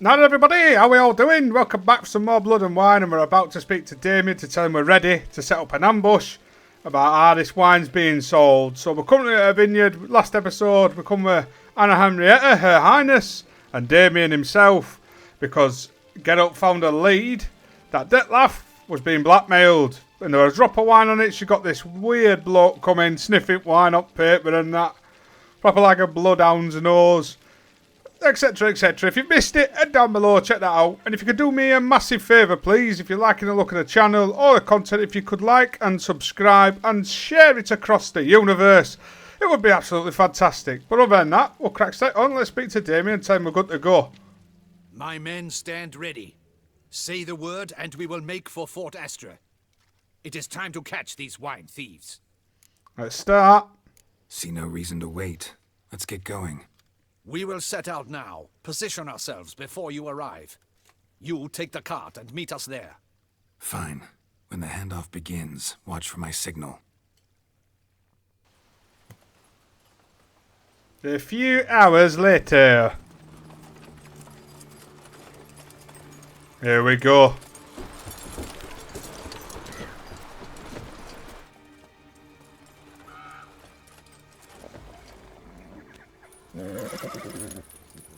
Now everybody, how are we all doing? Welcome back for some more Blood and Wine, and we're about to speak to Damien to tell him we're ready to set up an ambush about how this wine's being sold. So we're currently at a vineyard. Last episode we come with Anna Henrietta, her highness, and Damien himself, because Geralt found a lead that Detlef was being blackmailed. And there was a drop of wine on it. She got this weird bloke coming, sniffing wine up paper and that. Proper like a bloodhound's nose. Etc, etc. If you've missed it, head down below, check that out. And if you could do me a massive favour, please, if you're liking the look of the channel or the content, if you could like and subscribe and share it across the universe, it would be absolutely fantastic. But other than that, we'll crack straight on. Let's speak to Damien and tell him we're good to go. My men stand ready. Say the word and we will make for Fort Astra. It is time to catch these wine thieves. Let's start. See no reason to wait. Let's get going. We will set out now. Position ourselves before you arrive. You take the cart and meet us there. Fine. When the handoff begins, watch for my signal. A few hours later. Here we go.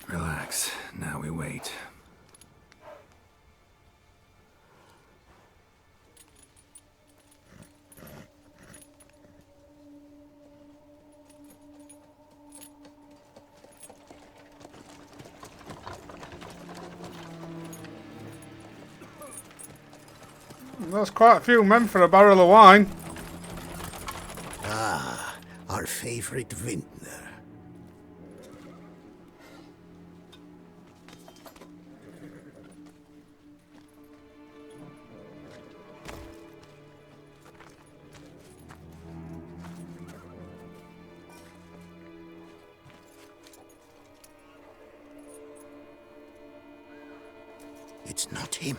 Relax. Now we wait. That's quite a few men for a barrel of wine. Ah, our favorite vintner. It's not him.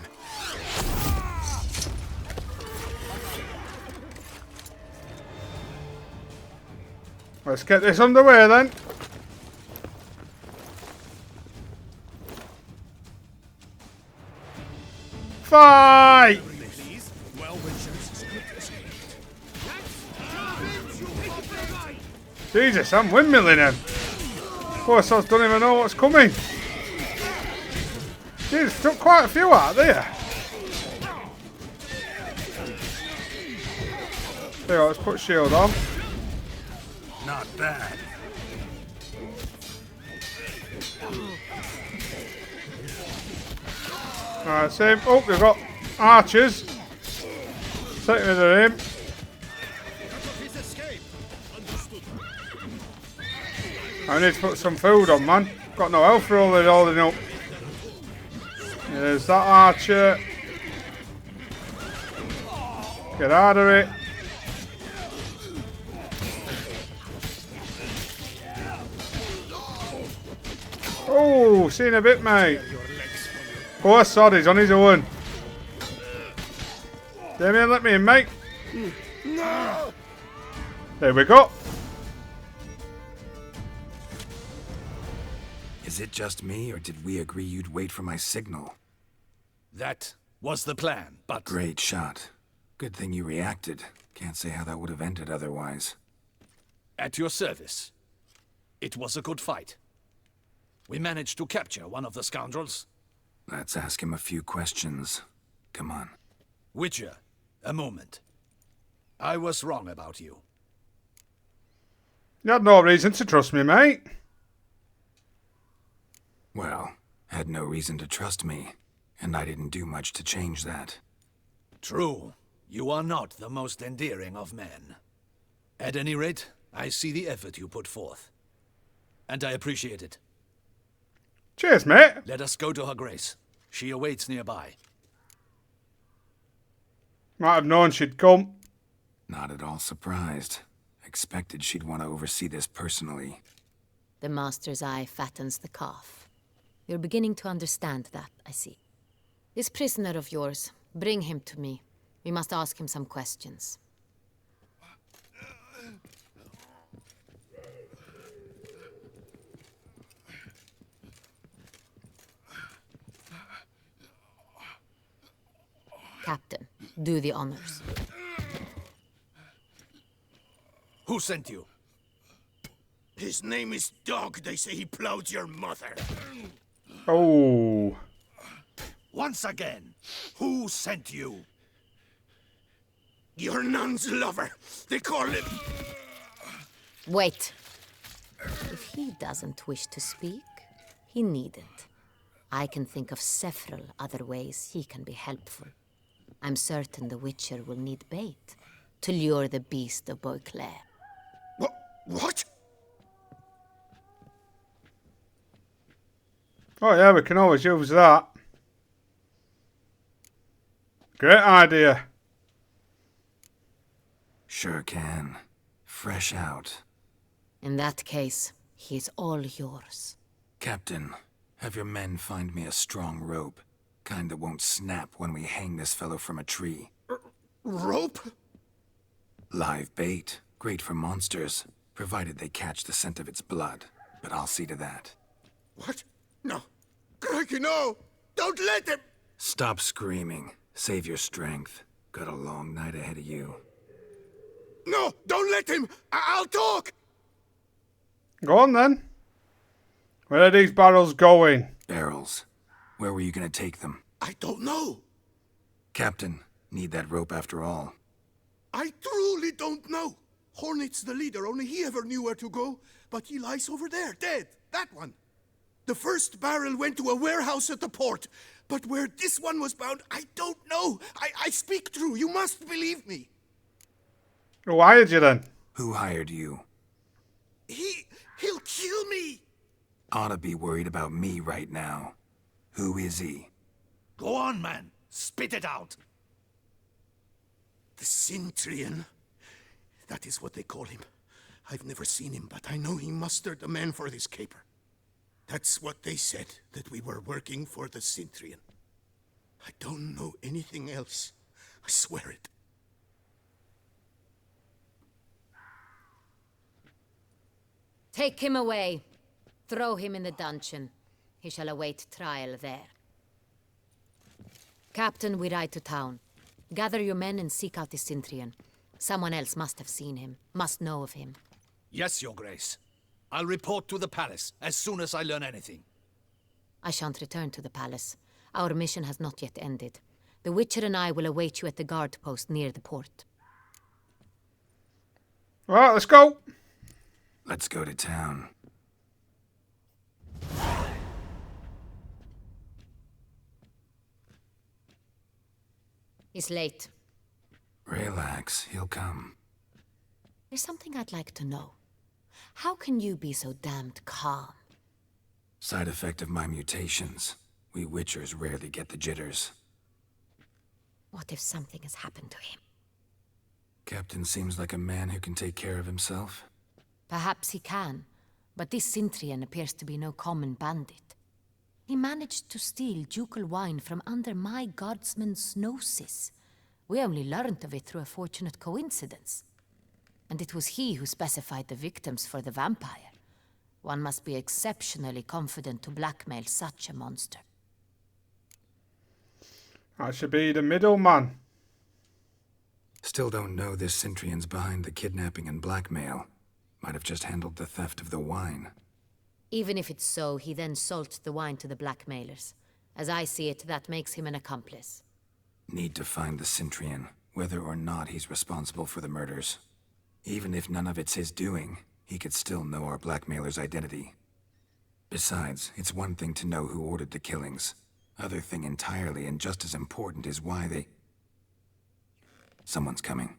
Let's get this underway then. Fight! Jesus, I'm windmilling him. Of course, I don't even know what's coming. Jesus, took quite a few out there. There you go, let's put shield on. Not bad. Alright, same. Oh, we've got archers. Take rid of him. I need to put some food on, man. Got no health rolling holding up. There's that archer. Get out of it. Oh, seen a bit, mate. Poor sod, he's on his own. Damien, let me in, mate. There we go. Is it just me, or did we agree you'd wait for my signal? That was the plan, but... Great shot. Good thing you reacted. Can't say how that would have ended otherwise. At your service. It was a good fight. We managed to capture one of the scoundrels. Let's ask him a few questions. Come on. Witcher, a moment. I was wrong about you. You had no reason to trust me, mate. Well, had no reason to trust me, and I didn't do much to change that. True. You are not the most endearing of men. At any rate, I see the effort you put forth. And I appreciate it. Cheers, mate. Let us go to her grace. She awaits nearby. Might have known she'd come. Not at all surprised. Expected she'd want to oversee this personally. The master's eye fattens the calf. You're beginning to understand that, I see. This prisoner of yours, bring him to me. We must ask him some questions. captain. Do the honors. Who sent you? His name is Dog. They say he plowed your mother. Oh. Once again, who sent you? Your nun's lover. They call him... Wait. If he doesn't wish to speak, he needn't. I can think of several other ways he can be helpful. I'm certain the Witcher will need bait to lure the beast of Beauclair. What? Oh yeah, we can always use that. Great idea. Sure can. Fresh out. In that case, he's all yours. Captain, have your men find me a strong rope. Kind that won't snap when we hang this fellow from a tree. Rope? Live bait. Great for monsters, provided they catch the scent of its blood. But I'll see to that. What? No. Crikey, no! Don't let him! Stop screaming. Save your strength. Got a long night ahead of you. No! Don't let him! I'll talk! Go on then. Where are these barrels going? Barrels. Where were you gonna take them? I don't know. Captain, need that rope after all. I truly don't know. Hornet's the leader, only he ever knew where to go. But he lies over there, dead. That one. The first barrel went to a warehouse at the port. But where this one was bound, I don't know. I speak true. You must believe me. Who hired you then? Who hired you? He'll kill me. Ought to be worried about me right now. Who is he? Go on, man. Spit it out. The Cintrian. That is what they call him. I've never seen him, but I know he mustered the men for this caper. That's what they said, that we were working for the Cintrian. I don't know anything else. I swear it. Take him away. Throw him in the dungeon. He shall await trial there. Captain, we ride to town. Gather your men and seek out the Cintrian. Someone else must have seen him, must know of him. Yes, Your Grace. I'll report to the palace as soon as I learn anything. I shan't return to the palace. Our mission has not yet ended. The Witcher and I will await you at the guard post near the port. Alright, let's go. Let's go to town. He's late. Relax, he'll come. There's something I'd like to know. How can you be so damned calm? Side effect of my mutations. We Witchers rarely get the jitters. What if something has happened to him? Captain seems like a man who can take care of himself. Perhaps he can, but this Cintrian appears to be no common bandit. He managed to steal ducal wine from under my guardsman's noses. We only learned of it through a fortunate coincidence. And it was he who specified the victims for the vampire. One must be exceptionally confident to blackmail such a monster. I should be the middleman. Still don't know this Cintrian's behind the kidnapping and blackmail. Might have just handled the theft of the wine. Even if it's so, he then sold the wine to the blackmailers. As I see it, that makes him an accomplice. Need to find the Cintrian, whether or not he's responsible for the murders. Even if none of it's his doing, he could still know our blackmailer's identity. Besides, it's one thing to know who ordered the killings. Other thing entirely, and just as important, is why they... Someone's coming.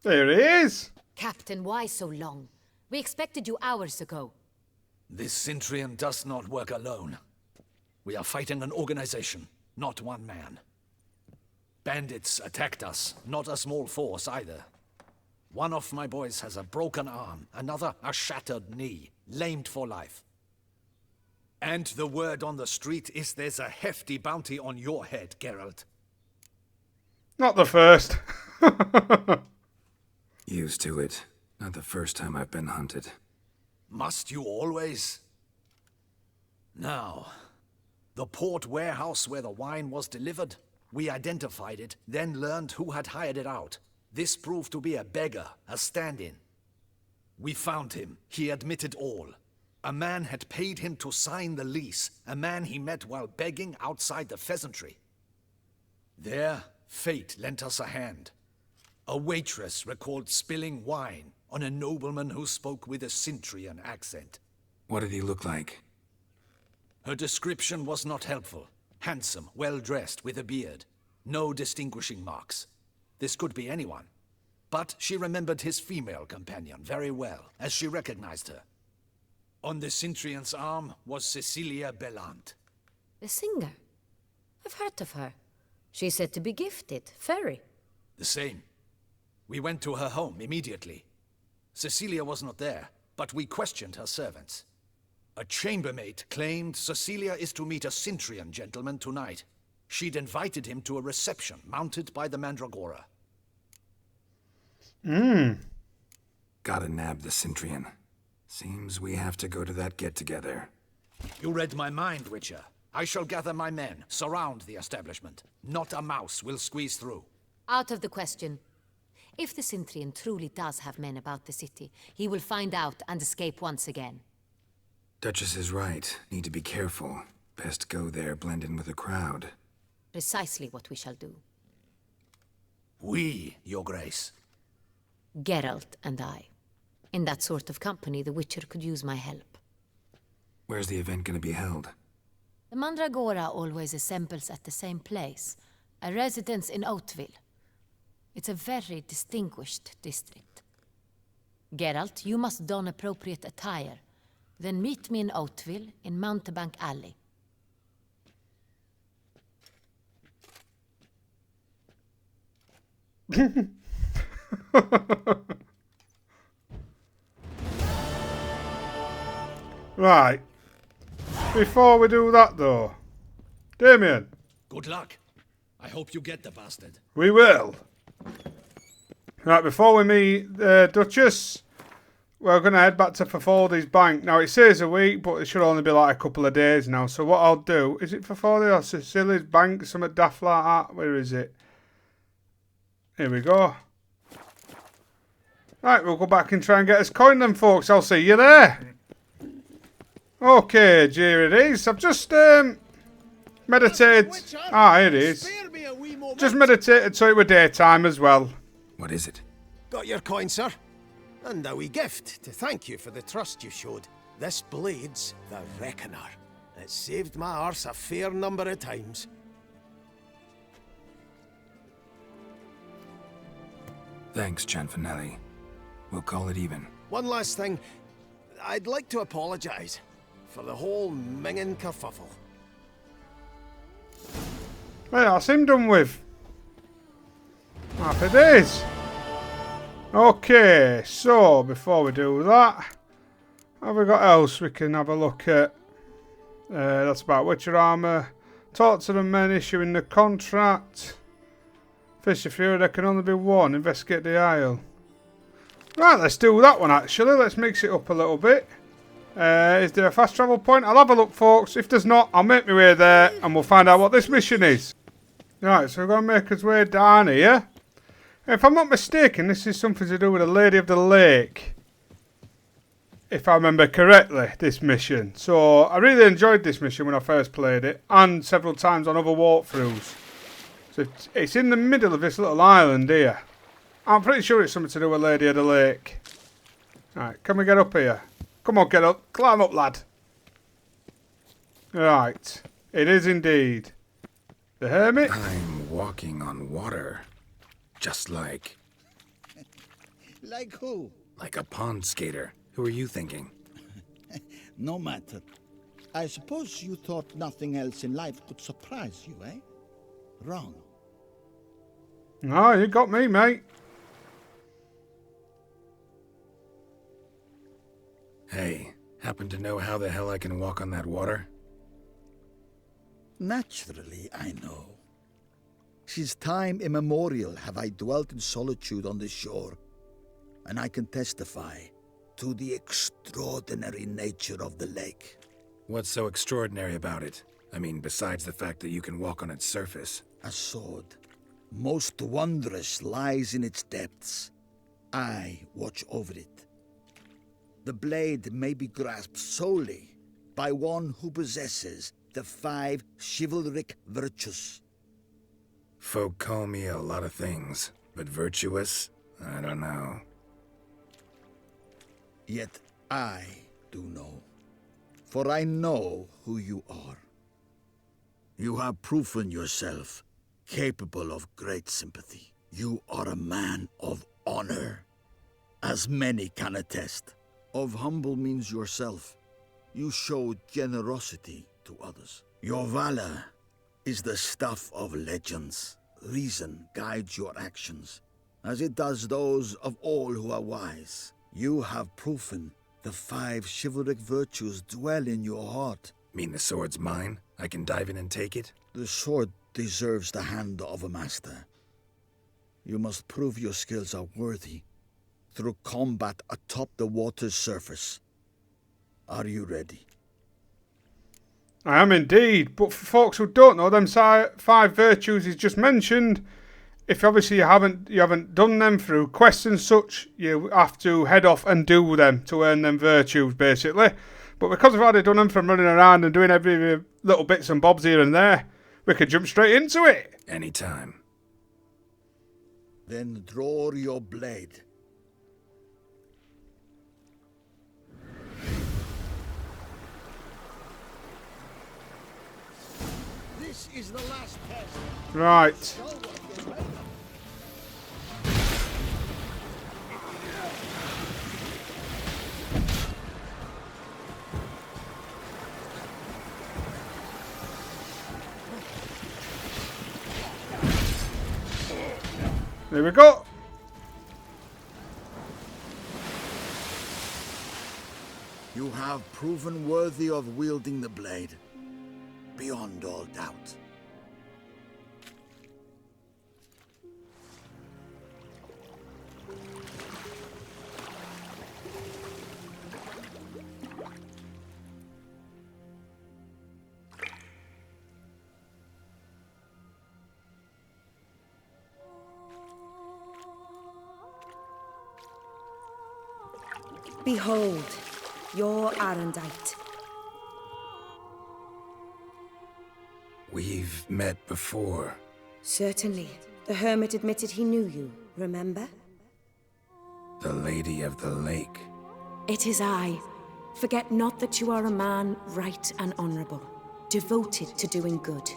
There he is. Captain, why so long? We expected you hours ago. This Cintrian does not work alone. We are fighting an organization, not one man. Bandits attacked us, not a small force either. One of my boys has a broken arm, another a shattered knee, lamed for life. And the word on the street is there's a hefty bounty on your head, Geralt. Not the first. Used to it. Not the first time I've been hunted. Must you always? Now, the port warehouse where the wine was delivered, we identified it, then learned who had hired it out. This proved to be a beggar, a stand-in. We found him. He admitted all. A man had paid him to sign the lease, a man he met while begging outside the pheasantry. There, fate lent us a hand. A waitress recalled spilling wine on a nobleman who spoke with a Cintrian accent. What did he look like? Her description was not helpful. Handsome, well-dressed, with a beard. No distinguishing marks. This could be anyone. But she remembered his female companion very well, as she recognized her. On the Cintrian's arm was Cecilia Bellante. The singer? I've heard of her. She's said to be gifted, fairy. The same. We went to her home immediately. Cecilia was not there, but we questioned her servants. A chambermaid claimed Cecilia is to meet a Cintrian gentleman tonight. She'd invited him to a reception mounted by the Mandragora. Gotta nab the Cintrian. Seems we have to go to that get-together. You read my mind, Witcher. I shall gather my men, surround the establishment. Not a mouse will squeeze through. Out of the question. If the Cintrian truly does have men about the city, he will find out and escape once again. Duchess is right. Need to be careful. Best go there, blend in with the crowd. Precisely what we shall do. We, Your Grace. Geralt and I. In that sort of company, the Witcher could use my help. Where's the event gonna be held? The Mandragora always assembles at the same place, a residence in Oatville. It's a very distinguished district. Geralt, you must don appropriate attire. Then meet me in Oatville, in Mountebank Alley. Right. Before we do that, though, Damien, Good luck. I hope you get the bastard. we will. Right, before we meet the Duchess, we're going to head back to Fafaldi's bank. Now, it says a week, but it should only be like a couple of days now. So what I'll do, is it Fafaldi or Cecilia's bank? Something daft like that. Where is it? Here we go. Right, we'll go back and try and get us coin then, folks. I'll see you there. Okay, here it is. I've just meditated. Ah, here it is. Just meditated so it were daytime as well. What is it? Got your coin, sir. And a wee gift to thank you for the trust you showed. This blade's the Reckoner. It saved my arse a fair number of times. Thanks, Cianfanelli. We'll call it even. One last thing. I'd like to apologise for the whole minging kerfuffle. Right, that's him done with. Happy days. Okay, so before we do that, have we got else we can have a look at? That's about Witcher armour. Talk to the men issuing the contract. Fish of Fury, there can only be one. Investigate the Isle. Right, let's do that one actually. Let's mix it up a little bit. Is there a fast travel point? I'll have a look, folks. If there's not, I'll make my way there and we'll find out what this mission is. Right, so we're going to make our way down here. If I'm not mistaken, this is something to do with the Lady of the Lake. If I remember correctly, this mission. So, I really enjoyed this mission when I first played it. And several times on other walkthroughs. So, it's in the middle of this little island here. I'm pretty sure it's something to do with Lady of the Lake. Right, can we get up here? Come on, get up. Climb up, lad. Right. It is indeed. The Hermit. I'm walking on water. Just like... Like who? like a pond skater. Who are you thinking? No matter. I suppose you thought nothing else in life could surprise you, eh? Wrong. Oh, you got me, mate. Hey, happen to know how the hell I can walk on that water? Naturally, I know. Since time immemorial have I dwelt in solitude on this shore. and I can testify to the extraordinary nature of the lake. What's so extraordinary about it? I mean, besides the fact that you can walk on its surface. A sword, most wondrous, lies in its depths. I watch over it. The blade may be grasped solely by one who possesses the 5 chivalric virtues. Folk call me a lot of things, but virtuous? I don't know. Yet I do know, for I know who you are. You have proven yourself capable of great sympathy. You are a man of honor, as many can attest. Of humble means yourself. You show generosity to others. Your valor is the stuff of legends. Reason guides your actions, as it does those of all who are wise. You have proven the 5 chivalric virtues dwell in your heart. Mean the sword's mine? I can dive in and take it? The sword deserves the hand of a master. You must prove your skills are worthy through combat atop the water's surface. Are you ready? I am indeed, but for folks who don't know, them 5 virtues he's just mentioned, if obviously you haven't done them through quests and such, you have to head off and do them to earn them virtues, basically. But because we've already done them from running around and doing every little bits and bobs here and there, we could jump straight into it. Anytime. Then draw your blade. This is the last test. Right. There we go. You have proven worthy of wielding the blade, beyond all doubt. Behold, your Arendite. We've met before. Certainly. The hermit admitted he knew you, remember? The Lady of the Lake. It is I. Forget not that you are a man right and honorable, devoted to doing good.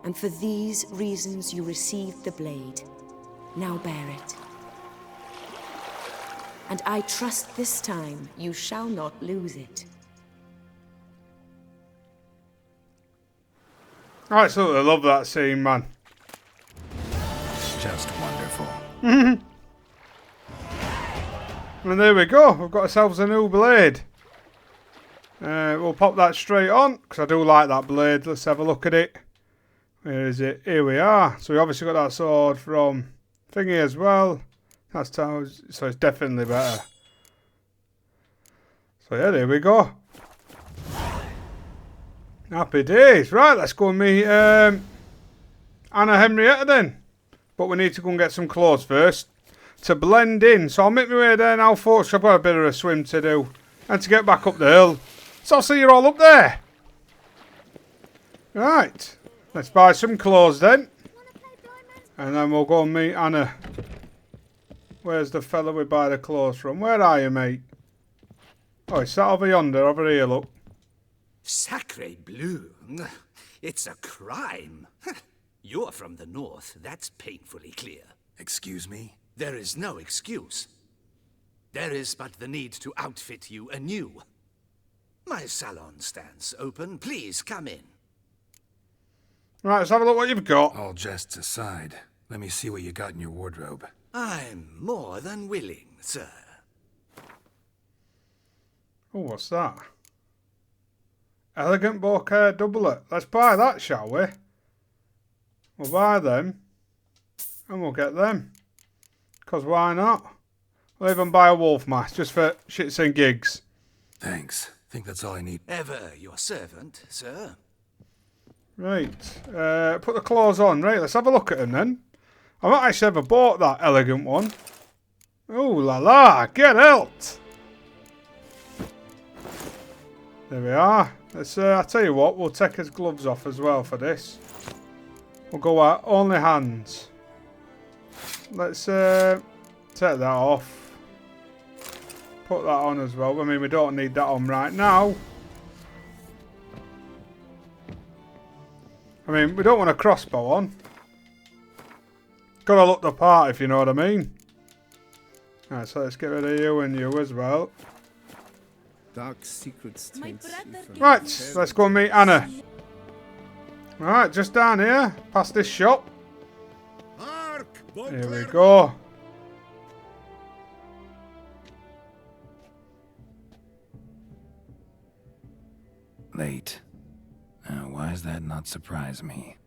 And for these reasons you received the blade. Now bear it. And I trust this time you shall not lose it. I absolutely love that scene, man. It's just wonderful. And there we go. We've got ourselves a new blade. We'll pop that straight on, because I do like that blade. Let's have a look at it. Where is it? Here we are. So we obviously got that sword from thingy as well. That's so it's definitely better. So yeah, there we go. Happy days. Right, let's go and meet Anna Henrietta then. But we need to go and get some clothes first to blend in. So I'll make my way there now, folks. I've got a bit of a swim to do and to get back up the hill. So I'll see you all up there. Right, let's buy some clothes then. And then we'll go and meet Anna. Where's the fella we buy the clothes from? Where are you, mate? Oh, it's that over yonder, over here, look. Sacre bleu. It's a crime. You're from the north. That's painfully clear. Excuse me? There is no excuse. There is but the need to outfit you anew. My salon stands open. Please come in. Right, let's have a look what you've got. All jests aside, let me see what you got in your wardrobe. I'm more than willing, sir. Oh, what's that? Elegant bouquet doublet. Let's buy that, shall we? We'll buy them. And we'll get them. Because why not? I'll even buy a wolf mask just for shits and gigs. Thanks. Think that's all I need. Ever your servant, sir. Right. Put the claws on. Right, let's have a look at them then. I've not actually ever bought that elegant one. Oh la la, Geralt! There we are. Let's. I'll tell you what, we'll take his gloves off as well for this. We'll go out only hands. Let's take that off. Put that on as well. I mean, we don't need that on right now. I mean, we don't want a crossbow on. Gotta look the part, if you know what I mean. Alright, so let's get rid of you and you as well. Dark secrets Right, let's go and meet Anna. Alright, just down here, past this shop. Here we go. Late. Why does that not surprise me?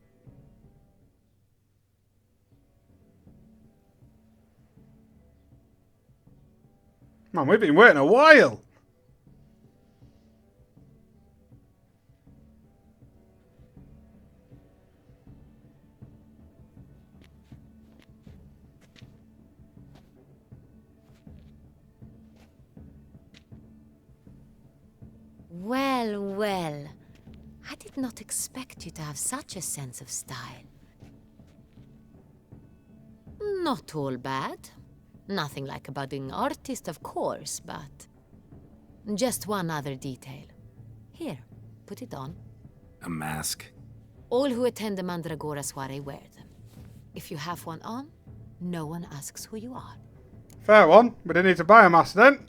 Man, we've been waiting a while. Well, well. I did not expect you to have such a sense of style. Not all bad. Nothing like a budding artist, of course, but... just one other detail. Here, put it on. A mask? All who attend the Mandragora soiree wear them. If you have one on, no one asks who you are. Fair one. We didn't need to buy a mask then.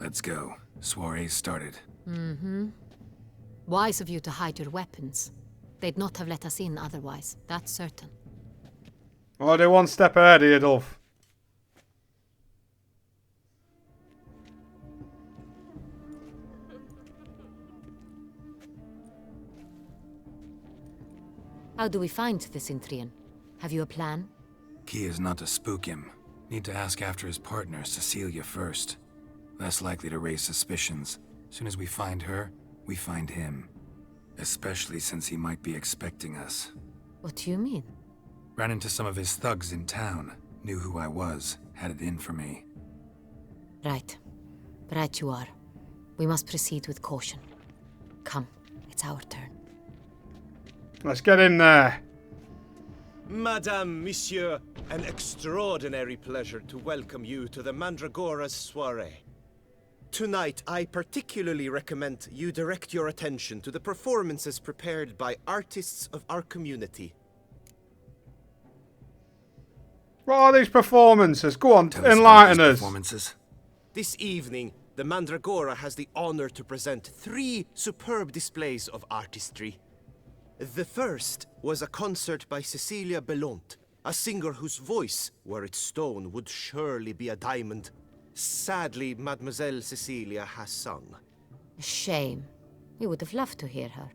Let's go. Soiree's started. Mm-hmm. Wise of you to hide your weapons. They'd not have let us in otherwise, that's certain. Oh, they're one step ahead of you, Dolph. How do we find the Cintrian? Have you a plan? Key is not to spook him. Need to ask after his partner, Cecilia, first. Less likely to raise suspicions. Soon as we find her, we find him. Especially since he might be expecting us. What do you mean? Ran into some of his thugs in town. Knew who I was. Had it in for me. Right. Right you are. We must proceed with caution. Come, it's our turn. Let's get in there. Madame, Monsieur, an extraordinary pleasure to welcome you to the Mandragora's soiree. Tonight, I particularly recommend you direct your attention to the performances prepared by artists of our community. What are these performances? Go on, Tell us about enlighten these us. performances. This evening, the Mandragora has the honor to present 3 superb displays of artistry. The first was a concert by Cecilia Bellante, a singer whose voice, were it stone, would surely be a diamond. Sadly, Mademoiselle Cecilia has sung. Shame. We would have loved to hear her.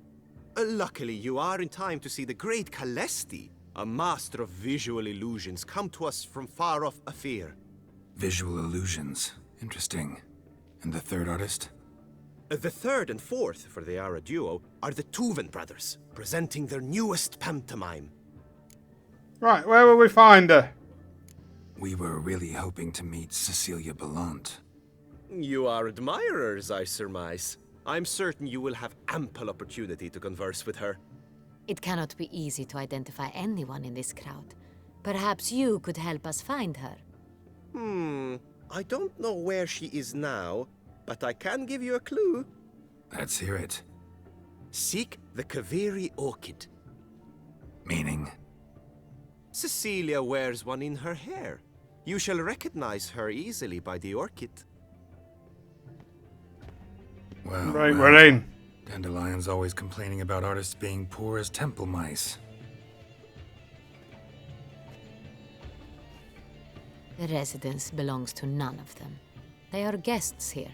Luckily, you are in time to see the great Calesti, a master of visual illusions, come to us from far off Afir. Visual illusions. Interesting. And the third artist? The third and fourth, for they are a duo, are the Tuven brothers, presenting their newest pantomime. Right, where will we find her? We were really hoping to meet Cecilia Bellante. You are admirers, I surmise. I'm certain you will have ample opportunity to converse with her. It cannot be easy to identify anyone in this crowd. Perhaps you could help us find her. I don't know where she is now, but I can give you a clue. Let's hear it. Seek the Kaveri orchid. Meaning? Cecilia wears one in her hair. You shall recognize her easily by the orchid. Well, Right, we're in. Dandelion's always complaining about artists being poor as temple mice. The residence belongs to none of them. They are guests here.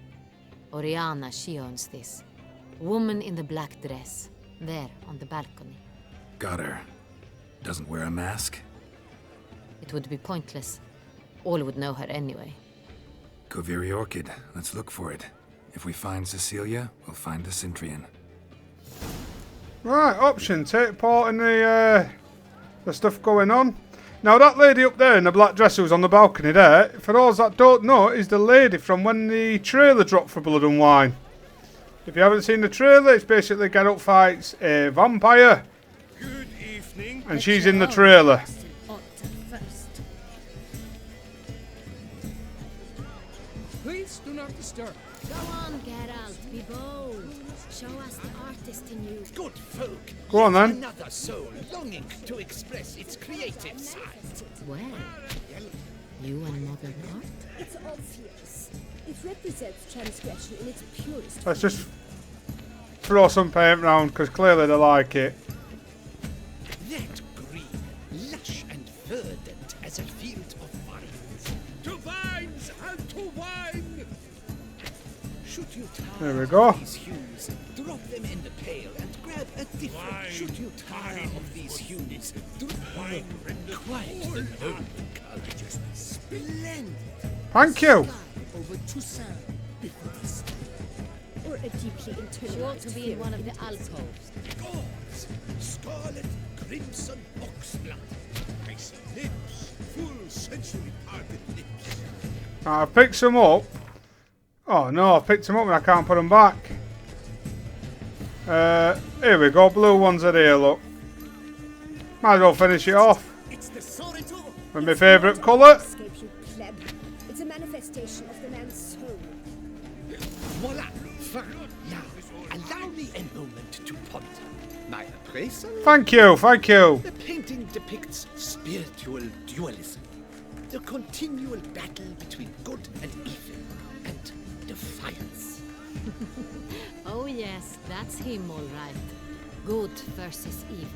Oriana, she owns this. Woman in the black dress. There, on the balcony. Got her. Doesn't wear a mask? It would be pointless. All would know her anyway. Koviri Orchid. Let's look for it. If we find Cecilia, we'll find the Cintrian. Right, option. Take part in the stuff going on. Now, that lady up there in the black dress who's on the balcony there, for those that don't know, is the lady from when the trailer dropped for Blood and Wine. If you haven't seen the trailer, it's basically Geralt fights a vampire. Good evening. And she's in the trailer. Please do not disturb. Go on, Geralt, be bold. Show us the artist in you. Good folk. Go on then. Another soul longing to express its creative side. Well, you and modern art? It's obvious. It represents transgression in its purest Let's just throw some paint round because clearly they like it. That green, lush and verdant as a field of vines. To vines and to wine! Should you tire There we go. of these hues, drop them in the pail and grab a different. Wine. Should you tire of these hues, wine quite the noble color. Splendid. Thank you. over Toussaint before the storm. Or a deeply internalized She ought to be in one of the fear. alcoves. Gauze, scarlet, crimson oxblood. Icy lips, full sensually parted lips. I've picked some up. Oh no, I've picked them up and I can't put them back. Here we go, blue ones are here, look. Might as well finish it off It's the Sorito. with my favourite colour. Escape, you pleb. It's a manifestation of the man's soul. Voila! Fine. Now, allow me a moment to ponder. My appraisal? Thank you, thank you. The painting depicts spiritual dualism. The continual battle between good and evil, and defiance. Oh yes, that's him all right. Good versus evil.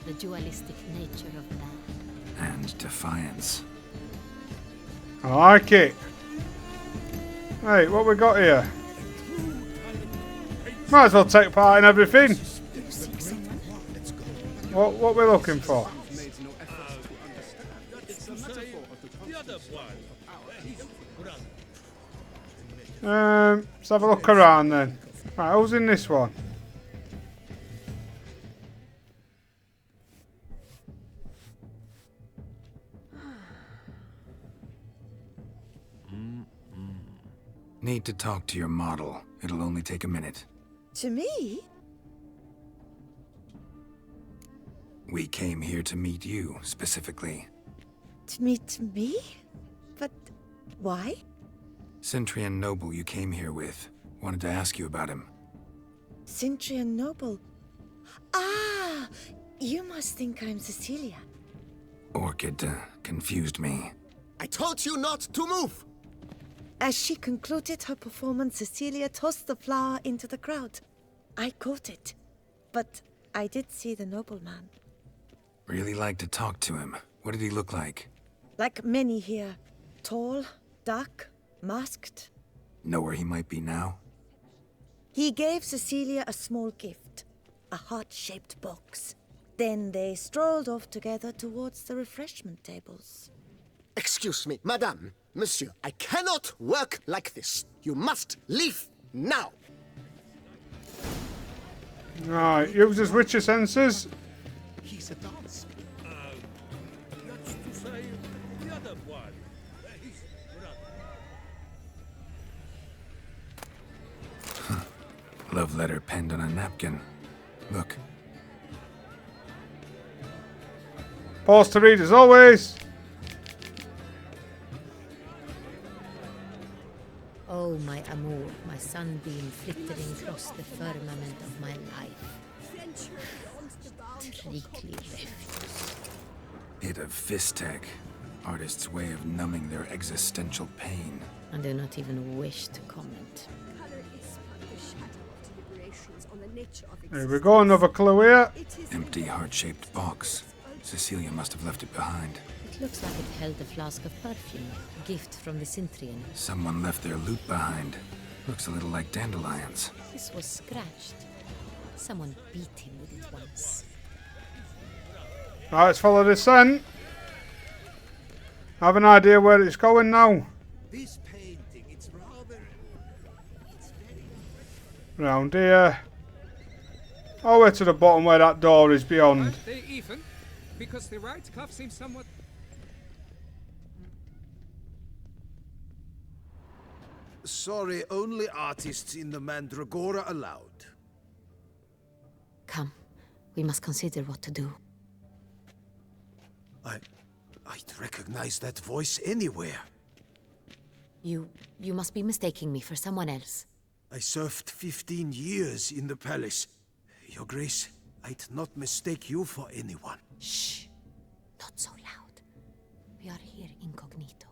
The dualistic nature of man. And defiance. I like it. Hey, what we got here? Might as well take part in everything. What we're looking for? Let's have a look around then. Right, who's in this one? Need to talk to your model. It'll only take a minute. To me? We came here to meet you, specifically. To meet me? But why? Cintrian noble you came here with. Wanted to ask you about him. Cintrian noble. Ah! You must think I'm Cecilia. Orchid confused me. I told you not to move! As she concluded her performance, Cecilia tossed the flower into the crowd. I caught it. But I did see the nobleman. Really like to talk to him. What did he look like? Like many here. Tall, dark, masked. Know where he might be now? He gave Cecilia a small gift. A heart-shaped box. Then they strolled off together towards the refreshment tables. Excuse me, madame, monsieur, I cannot work like this. You must leave now. Right, use his richer senses. He's a dance. That's to say, the other one. Love letter penned on a napkin. Look. Pause to read as always. Oh, my amour, my sunbeam flittering across the firmament of my life. Treacly refuse. Hit of Fistech. Artist's way of numbing their existential pain. I do not even wish to comment. Color is but the shadow of deliberations on the nature of Here we go, another clue here. Empty heart-shaped box. Cecilia must have left it behind. It looks like it held a flask of perfume, a gift from the Cintrian. Someone left their loot behind. Looks a little like dandelions. This was scratched. Someone beat him with it once. Right, let's follow the scent. I have an idea where it's going now. This painting Around here. All the way to the bottom where that door is beyond. Aren't they even? Because the right cuff seems somewhat... Sorry, only artists in the Mandragora allowed. Come, we must consider what to do. I'd recognize that voice anywhere. You must be mistaking me for someone else. I served 15 years in the palace. Your Grace, I'd not mistake you for anyone. Shh! Not so loud. We are here incognito,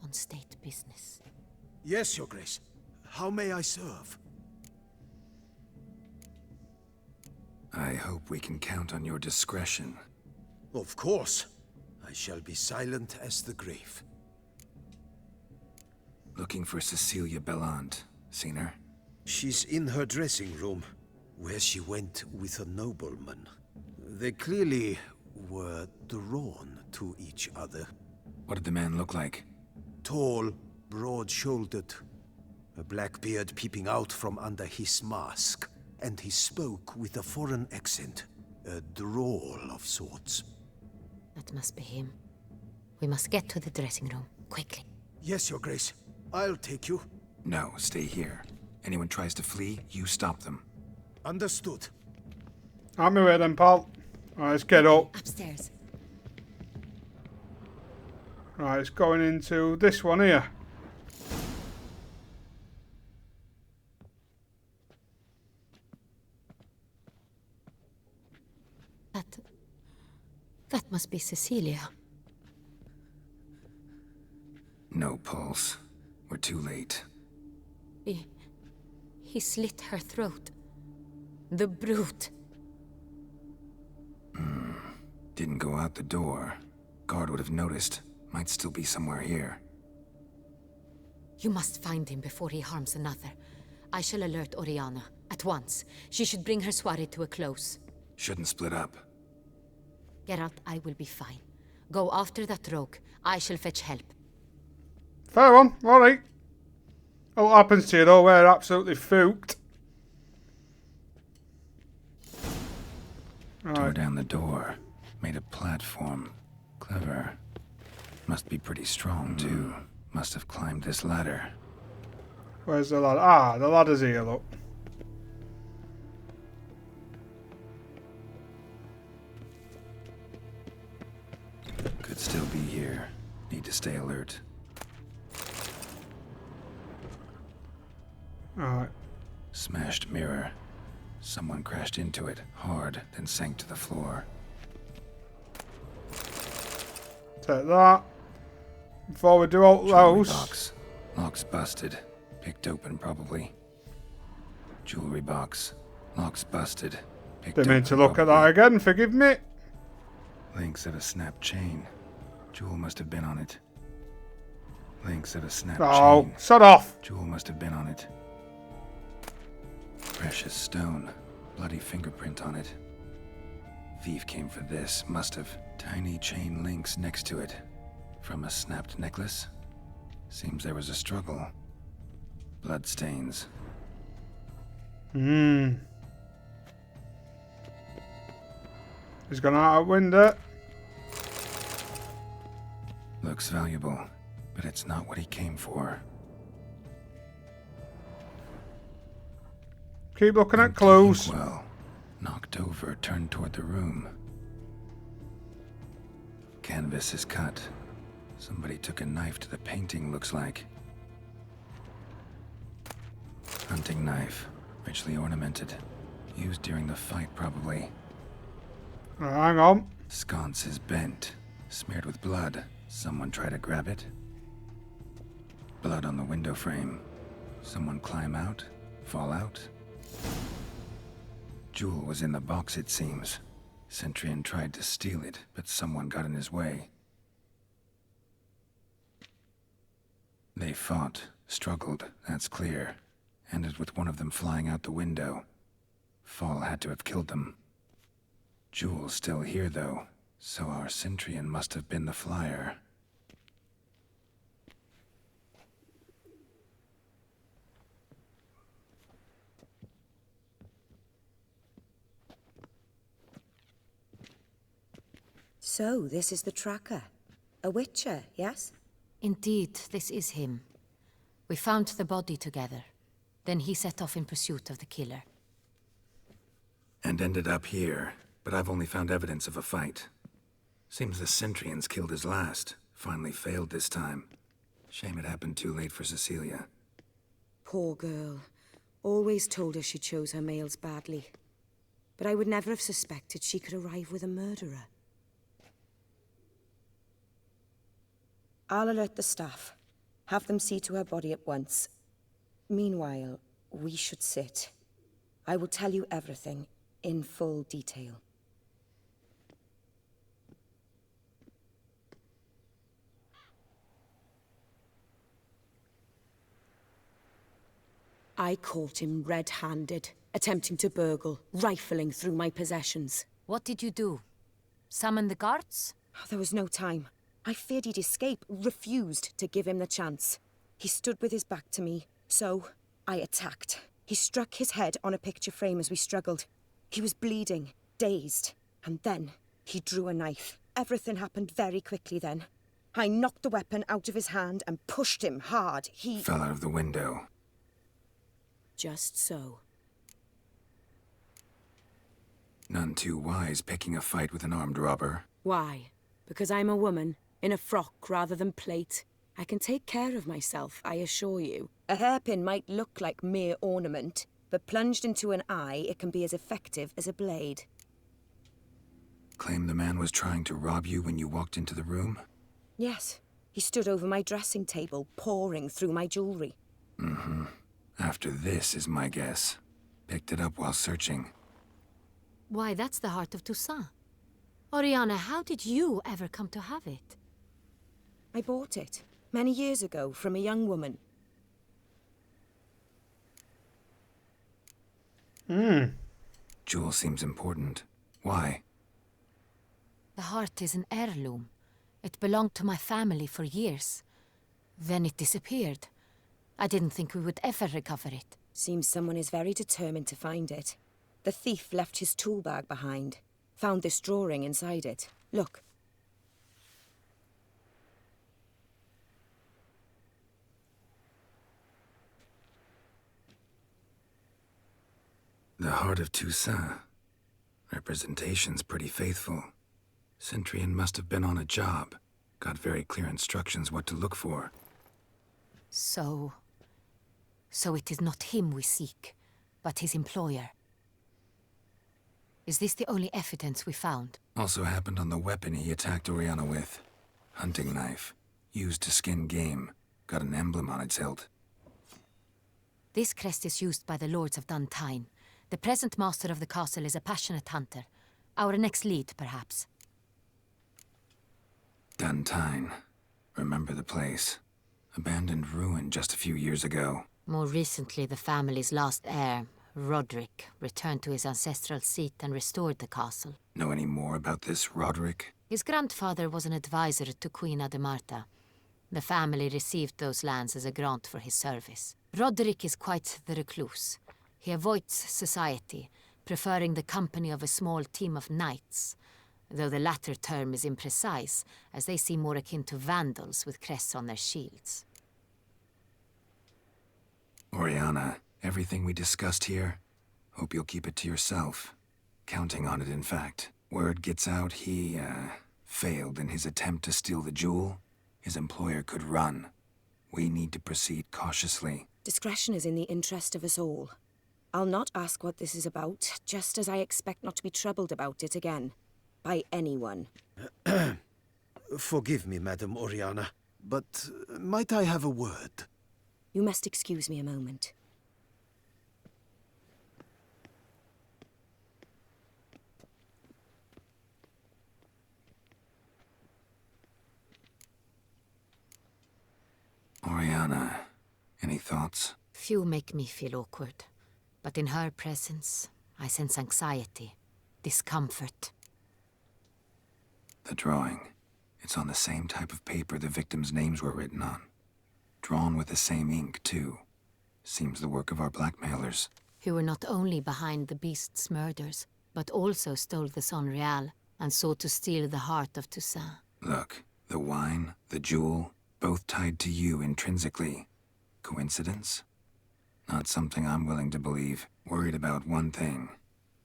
on state business. Yes, Your Grace. How may I serve? I hope we can count on your discretion. Of course. I shall be silent as the grave. Looking for Cecilia Bellante. Seen her? She's in her dressing room, where she went with a nobleman. They clearly were drawn to each other. What did the man look like? Tall, broad-shouldered, a black beard peeping out from under his mask, and he spoke with a foreign accent, a drawl of sorts. That must be him. We must get to the dressing room, quickly. Yes, Your Grace. I'll take you. No, stay here. Anyone tries to flee, you stop them. Understood. On my way then, pal. Right, let's get up. Upstairs. Right, it's going into this one here. That must be Cecilia. No pulse. We're too late. He slit her throat. The brute. Didn't go out the door. Guard would have noticed. Might still be somewhere here. You must find him before he harms another. I shall alert Oriana. At once. She should bring her soiree to a close. Shouldn't split up. Geralt, I will be fine. Go after that rogue. I shall fetch help. Fair one, alright. What happens to you though? We're absolutely fooked. Tore down the door. Made a platform. Clever. Must be pretty strong too. Must have climbed this ladder. Where's the ladder? Ah, the ladder's here, look. Could still be here. Need to stay alert. Alright. Smashed mirror. Someone crashed into it, hard, then sank to the floor. Take that. Before we do all Jewelry those. box. Lock's busted. Picked open, probably. Jewelry box. Lock's busted. Picked Didn't mean to open, look at that again, forgive me. Links of a snapped chain. Jewel must have been on it. Links of a snapped Oh, chain. shut off. Jewel must have been on it. Precious stone. Bloody fingerprint on it. Thief came for this. Must have. Tiny chain links next to it. From a snapped necklace? Seems there was a struggle. Blood stains. He's gone out a window. Looks valuable, but it's not what he came for. Keep looking at clues. Well, knocked over, turned toward the room. Canvas is cut. Somebody took a knife to the painting, looks like. Hunting knife, richly ornamented. Used during the fight, probably. Hang on. Sconce is bent, smeared with blood. Someone try to grab it. Blood on the window frame. Someone climb out, fall out. Jewel was in the box, it seems. Centurion tried to steal it, but someone got in his way. They fought, struggled, that's clear. Ended with one of them flying out the window. Fall had to have killed them. Jewel's still here, though, so our Centurion must have been the flyer. So, this is the tracker. A witcher, yes? Indeed, this is him. We found the body together. Then he set off in pursuit of the killer. And ended up here, but I've only found evidence of a fight. Seems the Centurions killed his last. Finally failed this time. Shame it happened too late for Cecilia. Poor girl. Always told her she chose her males badly. But I would never have suspected she could arrive with a murderer. I'll alert the staff. Have them see to her body at once. Meanwhile, we should sit. I will tell you everything, in full detail. I caught him red-handed, attempting to burgle, rifling through my possessions. What did you do? Summon the guards? There was no time. I feared he'd escape, refused to give him the chance. He stood with his back to me, so I attacked. He struck his head on a picture frame as we struggled. He was bleeding, dazed, and then he drew a knife. Everything happened very quickly then. I knocked the weapon out of his hand and pushed him hard. He fell out of the window. Just so. None too wise picking a fight with an armed robber. Why? Because I'm a woman, in a frock rather than plate. I can take care of myself, I assure you. A hairpin might look like mere ornament, but plunged into an eye, it can be as effective as a blade. Claim the man was trying to rob you when you walked into the room? Yes. He stood over my dressing table, pouring through my jewelry. Mm-hmm. After this is my guess. Picked it up while searching. Why, that's the heart of Toussaint. Oriana, how did you ever come to have it? I bought it, many years ago, from a young woman. Jewel seems important. Why? The heart is an heirloom. It belonged to my family for years. Then it disappeared. I didn't think we would ever recover it. Seems someone is very determined to find it. The thief left his tool bag behind. Found this drawing inside it. Look. The heart of Toussaint. Representation's pretty faithful. Centurion must have been on a job. Got very clear instructions what to look for. So it is not him we seek, but his employer. Is this the only evidence we found? Also happened on the weapon he attacked Oriana with. Hunting knife. Used to skin game. Got an emblem on its hilt. This crest is used by the lords of Duntine. The present master of the castle is a passionate hunter. Our next lead, perhaps. Duntine. Remember the place. Abandoned ruin just a few years ago. More recently, the family's last heir, Roderick, returned to his ancestral seat and restored the castle. Know any more about this Roderick? His grandfather was an advisor to Queen Ademarta. The family received those lands as a grant for his service. Roderick is quite the recluse. He avoids society, preferring the company of a small team of knights, though the latter term is imprecise, as they seem more akin to vandals with crests on their shields. Oriana, everything we discussed here, hope you'll keep it to yourself. Counting on it, in fact. Word gets out he, failed in his attempt to steal the jewel. His employer could run. We need to proceed cautiously. Discretion is in the interest of us all. I'll not ask what this is about, just as I expect not to be troubled about it again. By anyone. Forgive me, Madam Oriana, but might I have a word? You must excuse me a moment. Oriana, any thoughts? Few make me feel awkward, but in her presence, I sense anxiety, discomfort. The drawing. It's on the same type of paper the victims' names were written on. Drawn with the same ink, too. Seems the work of our blackmailers. Who were not only behind the beast's murders, but also stole the Son Real. and so to steal the heart of Toussaint. Look, the wine, the jewel, both tied to you intrinsically. Coincidence? Not something I'm willing to believe. Worried about one thing.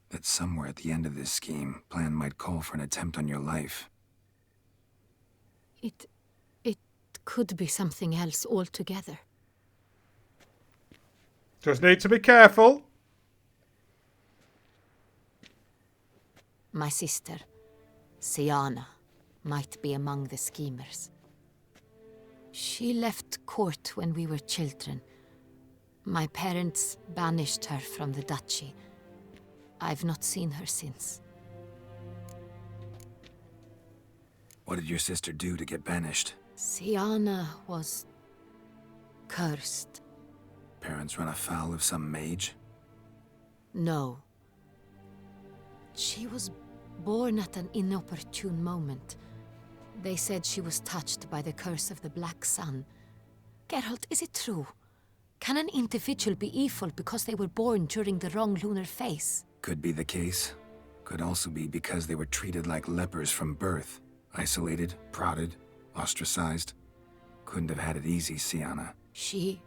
That somewhere at the end of this scheme, plan might call for an attempt on your life. It could be something else altogether. Just need to be careful. My sister, Siana, might be among the schemers. She left court when we were children. My parents banished her from the duchy. I've not seen her since. What did your sister do to get banished? Siana was cursed. Parents run afoul of some mage? No. She was born at an inopportune moment. They said she was touched by the curse of the Black Sun. Geralt, is it true? Can an individual be evil because they were born during the wrong lunar phase? Could be the case. Could also be because they were treated like lepers from birth. Isolated, prodded, ostracized. Couldn't have had it easy, Siana. She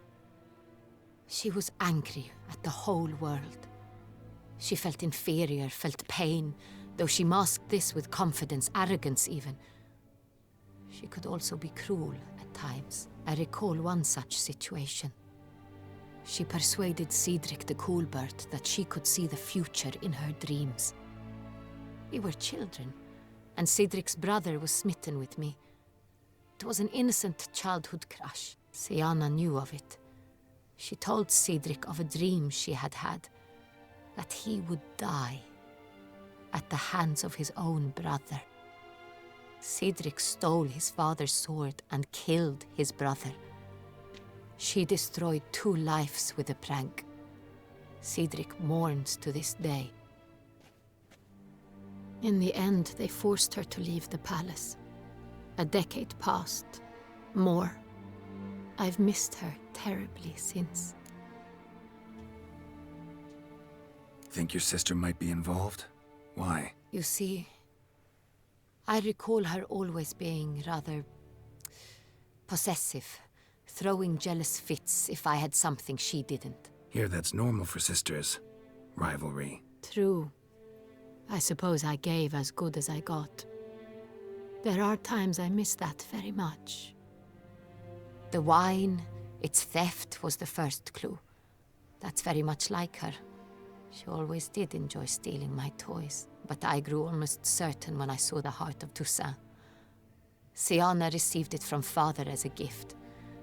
was angry at the whole world. She felt inferior, felt pain, though she masked this with confidence, arrogance even. She could also be cruel at times. I recall one such situation. She persuaded Cedric the Coolbird that she could see the future in her dreams. We were children, and Cedric's brother was smitten with me. It was an innocent childhood crush. Siana knew of it. She told Cedric of a dream she had had, that he would die at the hands of his own brother. Cedric stole his father's sword and killed his brother. She destroyed 2 lives with a prank. Cedric mourns to this day. In the end, they forced her to leave the palace. A decade passed. More. I've missed her terribly since. Think your sister might be involved? Why? You see, I recall her always being rather possessive, throwing jealous fits if I had something she didn't. Here, that's normal for sisters. Rivalry. True. I suppose I gave as good as I got. There are times I miss that very much. The wine, its theft, was the first clue. That's very much like her. She always did enjoy stealing my toys, but I grew almost certain when I saw the heart of Toussaint. Siana received it from father as a gift.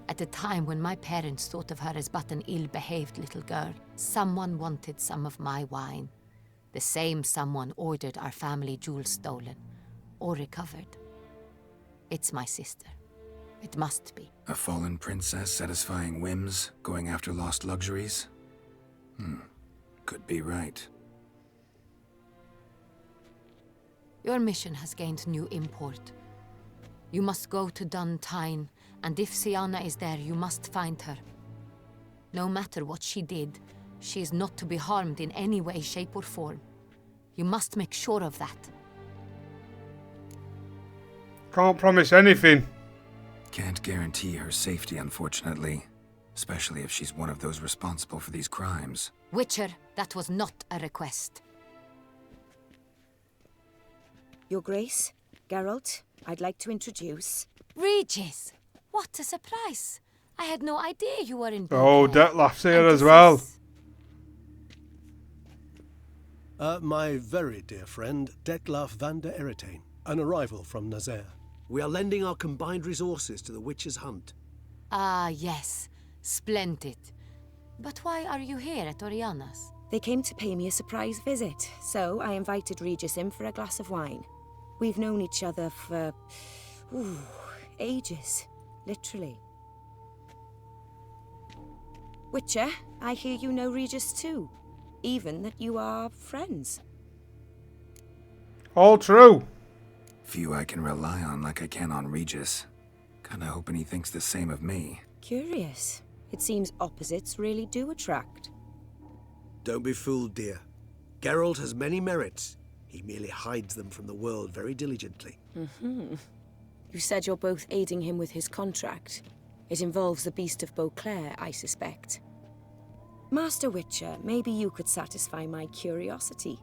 At a time when my parents thought of her as but an ill-behaved little girl, someone wanted some of my wine. The same someone ordered our family jewels stolen, or recovered. It's my sister. It must be. A fallen princess satisfying whims, going after lost luxuries? Could be right. Your mission has gained new import. You must go to Dun Tyne, and if Siana is there, you must find her. No matter what she did, she is not to be harmed in any way, shape, or form. You must make sure of that. Can't promise anything. Can't guarantee her safety, unfortunately. Especially if she's one of those responsible for these crimes. Witcher, that was not a request. Your Grace, Geralt, I'd like to introduce... Regis! What a surprise! I had no idea you were in... Oh, Detlef's here as well. My very dear friend, Detlef van der Eretain, an arrival from Nazaire. We are lending our combined resources to the Witch's Hunt. Ah, yes. Splendid. But why are you here at Oriana's? They came to pay me a surprise visit, so I invited Regis in for a glass of wine. We've known each other for... ages. Literally. Witcher, I hear you know Regis too. Even that you are friends. All true. Few I can rely on like I can on Regis. Kinda hoping he thinks the same of me. Curious. It seems opposites really do attract. Don't be fooled, dear. Geralt has many merits. He merely hides them from the world very diligently. You said you're both aiding him with his contract. It involves the Beast of Beauclair, I suspect. Master Witcher, maybe you could satisfy my curiosity.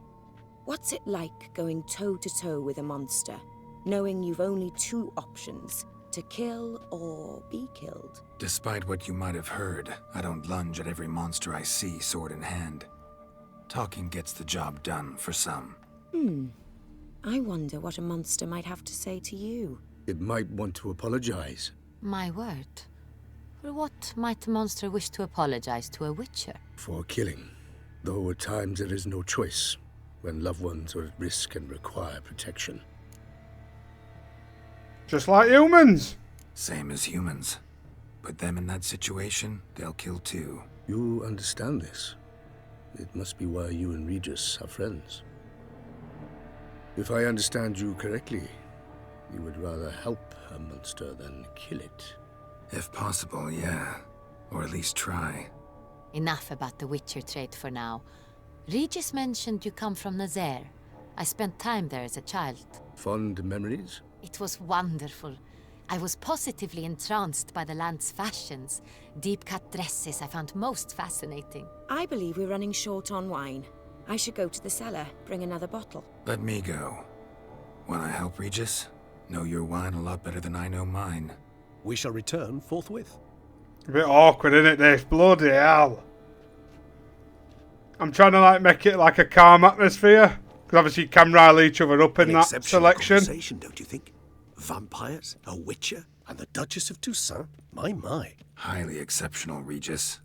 What's it like going toe-to-toe with a monster, knowing you've only two options, to kill or be killed? Despite what you might have heard, I don't lunge at every monster I see sword in hand. Talking gets the job done for some. I wonder what a monster might have to say to you. It might want to apologize. My word. For what might a monster wish to apologize to a witcher? For killing. Though at times there is no choice, when loved ones are at risk and require protection. Just like humans. Same as humans. Put them in that situation, they'll kill too. You understand this. It must be why you and Regis are friends. If I understand you correctly, you would rather help a monster than kill it. If possible, yeah. Or at least try. Enough about the witcher trait for now. Regis mentioned you come from Nazaire. I spent time there as a child. Fond memories? It was wonderful. I was positively entranced by the land's fashions. Deep-cut dresses I found most fascinating. I believe we're running short on wine. I should go to the cellar, bring another bottle. Let me go. Wanna help, Regis? Know your wine a lot better than I know mine. We shall return forthwith. A bit awkward, isn't it, this? Bloody hell. I'm trying to make it like a calm atmosphere. Because obviously you can rile each other up in that selection. Conversation, don't you think? Vampires, a witcher, And the Duchess of Toussaint? My. Highly exceptional, Regis.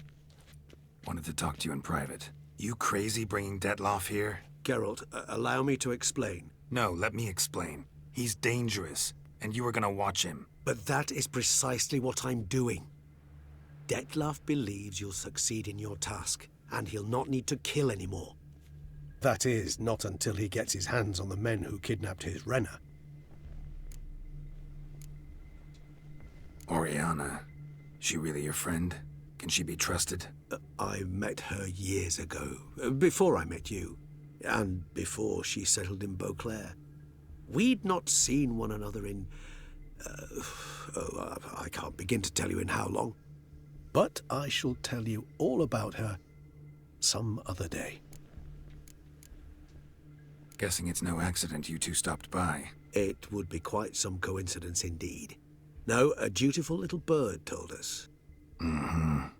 Wanted to talk to you in private. You crazy bringing Detloff here? Geralt, allow me to explain. No, let me explain. He's dangerous, and you are gonna watch him. But that is precisely what I'm doing. Detloff believes you'll succeed in your task, and he'll not need to kill anymore. That is, not until he gets his hands on the men who kidnapped his Renna. Oriana, she really your friend? Can she be trusted? I met her years ago, before I met you, and before she settled in Beauclair. We'd not seen one another in... I can't begin to tell you in how long. But I shall tell you all about her some other day. Guessing it's no accident you two stopped by. It would be quite some coincidence indeed. No, a dutiful little bird told us. Now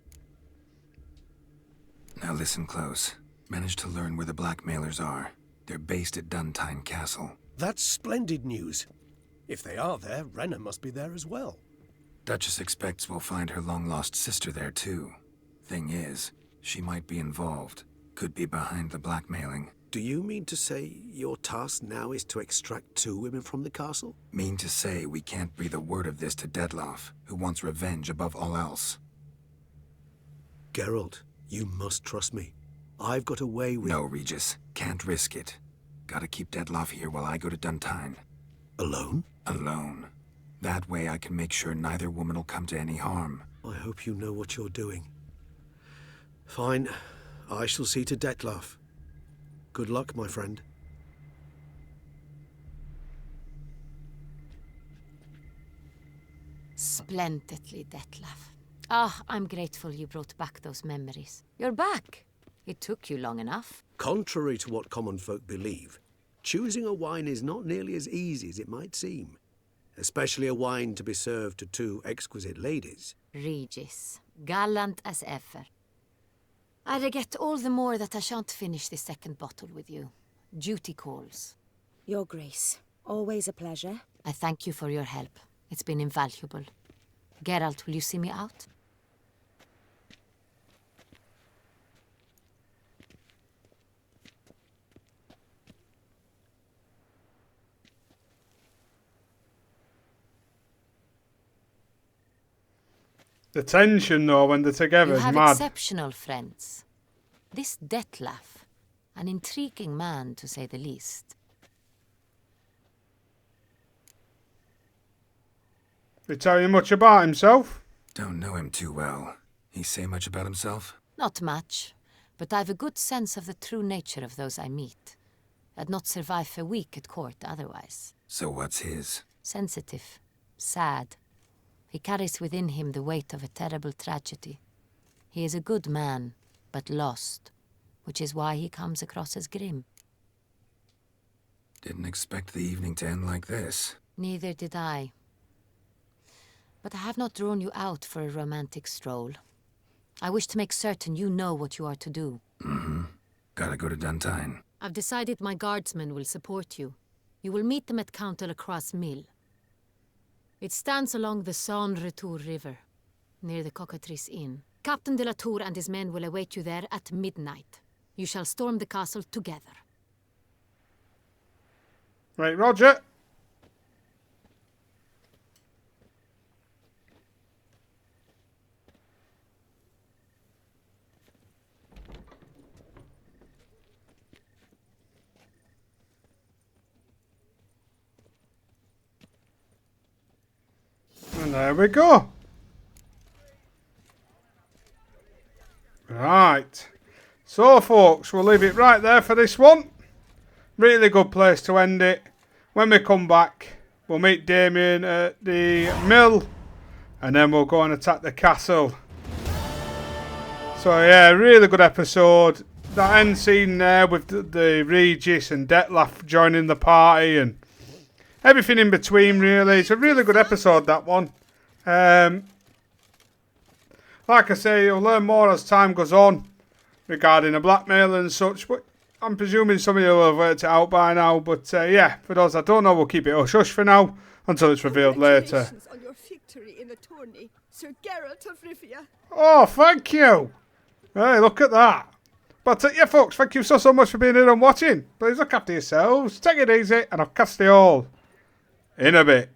listen close. Managed to learn where the blackmailers are. They're based at Duntine Castle. That's splendid news. If they are there, Renna must be there as well. Duchess expects we'll find her long-lost sister there too. Thing is, she might be involved. Could be behind the blackmailing. Do you mean to say your task now is to extract 2 women from the castle? Mean to say we can't breathe a word of this to Detloff, who wants revenge above all else. Geralt, you must trust me. I've got a way with... No, Regis. Can't risk it. Gotta keep Detloff here while I go to Duntine. Alone? Alone. That way I can make sure neither woman will come to any harm. I hope you know what you're doing. Fine. I shall see to Detloff. Good luck, my friend. Splendidly, Detloff. Ah, I'm grateful you brought back those memories. You're back. It took you long enough. Contrary to what common folk believe, choosing a wine is not nearly as easy as it might seem. Especially a wine to be served to 2 exquisite ladies. Regis, gallant as ever. I regret all the more that I shan't finish this second bottle with you. Duty calls. Your Grace, always a pleasure. I thank you for your help. It's been invaluable. Geralt, will you see me out? The tension, though, when they're together is mad. You mad. have exceptional friends. This Detloff, an intriguing man, to say the least. They tell you much about himself? Don't know him too well. He say much about himself? Not much, but I've a good sense of the true nature of those I meet. I'd not survive a week at court otherwise. So what's his? Sensitive. Sad. He carries within him the weight of a terrible tragedy. He is a good man, but lost, which is why he comes across as grim. Didn't expect the evening to end like this. Neither did I. But I have not drawn you out for a romantic stroll. I wish to make certain you know what you are to do. Mm-hmm. Gotta go to Duntine. I've decided my guardsmen will support you. You will meet them at Count de la Croix Mill. It stands along the Saône-Retour River, near the Cockatrice Inn. Captain de la Tour and his men will await you there at midnight. You shall storm the castle together. Right, Roger. And there we go. Right. So, folks, we'll leave it right there for this one. Really good place to end it. When we come back, we'll meet Damien at the mill. And then we'll go and attack the castle. So, yeah, really good episode. That end scene there with the Regis and Detlef joining the party and everything in between, really. It's a really good episode, that one. Like I say, you'll learn more as time goes on regarding the blackmail and such. But I'm presuming some of you will have worked it out by now. But yeah, for those that don't know, we'll keep it hush-hush for now until it's revealed later. Congratulations on your victory in the tourney, Sir Geralt of Rivia. Oh, thank you. Hey, look at that. But yeah, folks, thank you so much for being here and watching. Please look after yourselves, take it easy, and I'll catch you all in a bit.